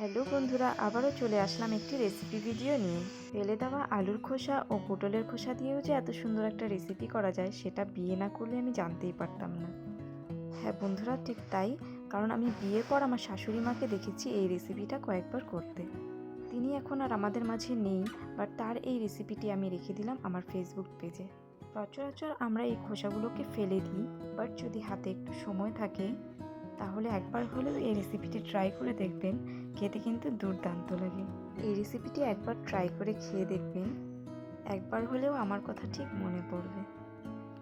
Hello বন্ধুরা, আবারও চলে আসলাম একটি রেসিপি ভিডিও নিয়ে। ফেলে দেওয়া আলুর খোসা ও পটলের খোসা দিয়েও যে এত সুন্দর একটা রেসিপি করা যায় সেটা বিয়ে না করলে আমি জানতেই পারতাম না। হ্যাঁ বন্ধুরা, ঠিক তাই। কারণ আমি বিয়ের পর আমার শাশুড়ি মাকে দেখেছি এই রেসিপিটা কয়েকবার করতে। তিনি এখন আর আমাদের মাঝে নেই, বাট তার এই রেসিপিটি আমি রেখে দিলাম আমার ফেসবুক পেজে। সচরাচর আমরা এই খোসাগুলোকে ফেলে দিই, বাট যদি হাতে একটু সময় থাকে তাহলে একবার হলেও এই রেসিপিটি ট্রাই করে দেখবেন। খেতে কিন্তু দুর্দান্ত লাগে। এই রেসিপিটি একবার ট্রাই করে খেয়ে দেখবেন, একবার হলেও আমার কথা ঠিক মনে পড়বে।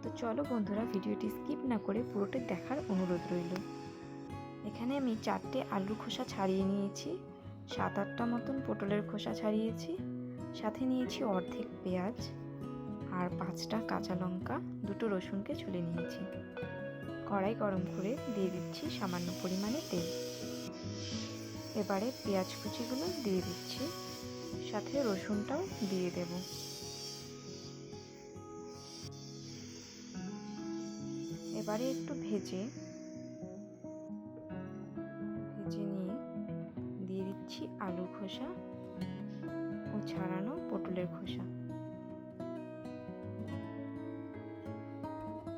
তো চলো বন্ধুরা, ভিডিওটি স্কিপ না করে পুরোটা দেখার অনুরোধ রইল। এখানে আমি 4টে আলুর খোসা ছাড়িয়ে নিয়েছি, 7-8টা মতন পটলের খোসা ছাড়িয়েছি, সাথে নিয়েছি অর্ধেক পেঁয়াজ আর 5টা কাঁচা লঙ্কা, 2টো রসুনকে ছুলে নিয়েছি। কড়াই গরম করে দিয়ে দিচ্ছি সামান্য পরিমাণে তেল। এবারে পেঁয়াজ কুচিগুলো দিয়ে দিচ্ছি, সাথে রসুনটাও দিয়ে দেব। এবারে একটু ভেজে নিয়ে দিয়ে দিচ্ছি আলুর খোসা ও ছাড়ানো পটলের খোসা।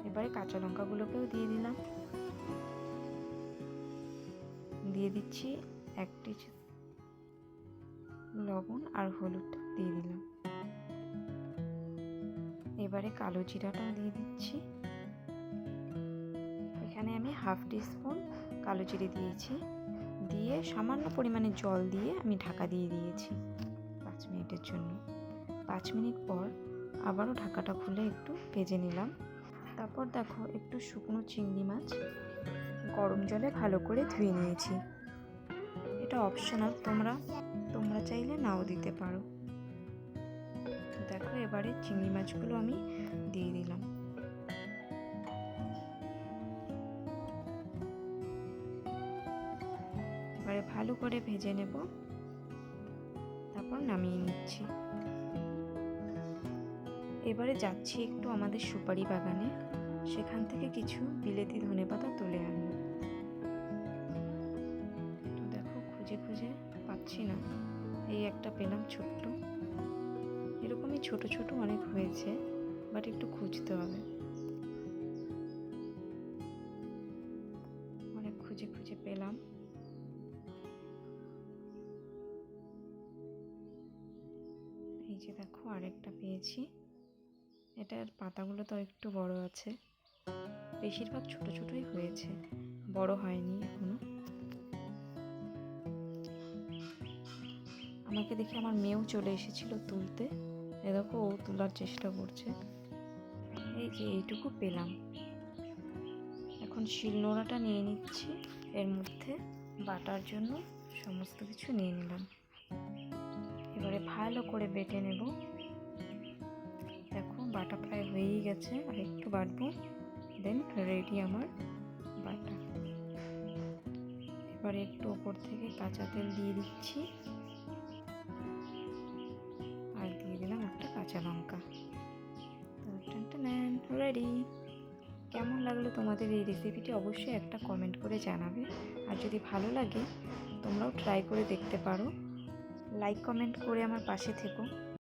এবারে কাঁচা লঙ্কাগুলোকেও দিয়ে দিলাম। দিয়ে দিচ্ছি 1 টিস্পুন লবণ আর হলুদ দিয়ে দিলাম। এবারে কালো জিরাটাও দিয়ে দিচ্ছি। এখানে আমি 1/2 টিস্পুন কালো জিরে দিয়েছি, দিয়ে সামান্য পরিমাণে জল দিয়ে আমি ঢাকা দিয়ে দিয়েছি 5 মিনিটের জন্য। 5 মিনিট পর আবারও ঢাকাটা খুলে একটু ভেজে নিলাম। তারপর দেখো, একটু শুকনো চিংড়ি মাছ গরম জলে ভালো করে ধুয়ে নিয়েছি। এটা অপশনাল, তোমরা চাইলে নাও দিতে পারো। দেখো, এবারে চিংড়ি মাছগুলো আমি দিয়ে দিলাম। এবারে ভালো করে ভেজে নেব, তারপর নামিয়ে নিচ্ছি। এবারে যাচ্ছি একটু আমাদের সুপারি বাগানে, সেখান থেকে কিছু বিলেতি ধনেপাতা তুলে আনব। তো দেখো, খুঁজে খুঁজে পাচ্ছি না, এই একটা পেলাম ছোট্ট। এরকমই ছোট ছোট অনেক হয়েছে, বাট একটু খুঁজতে হবে। অনেক খুঁজে খুঁজে পেলাম। এই যে দেখো, আরেকটা পেয়েছি। এটার পাতাগুলো তো একটু বড় আছে, বেশিরভাগ ছোট ছোটই হয়েছে, বড় হয়নি এখনো। আমাকে দেখে আমার মেয়েও চলে এসেছিল তুলতে। দেখো, ও তোলার চেষ্টা করছে। এই যে এইটুকু পেলাম। এখন শিলনোড়াটা নিয়ে নিচ্ছি, এর মধ্যে বাটার জন্য সমস্ত কিছু নিয়ে নিলাম। এবারে ভালো করে বেটে নেব। দেখো, বাটা প্রায় হয়েই গেছে, আর একটু বাটবো, দেন রেডি আমার বাটা। এবারে একটু ওপর থেকে কাঁচা তেল দিয়ে দিচ্ছি, আর দিয়ে দিলাম একটা কাঁচা লঙ্কা। রেডি। কেমন লাগলো তোমাদের এই রেসিপিটি অবশ্যই একটা কমেন্ট করে জানাবে। আর যদি ভালো লাগে তোমরাও ট্রাই করে দেখতে পারো। লাইক কমেন্ট করে আমার পাশে থেকো।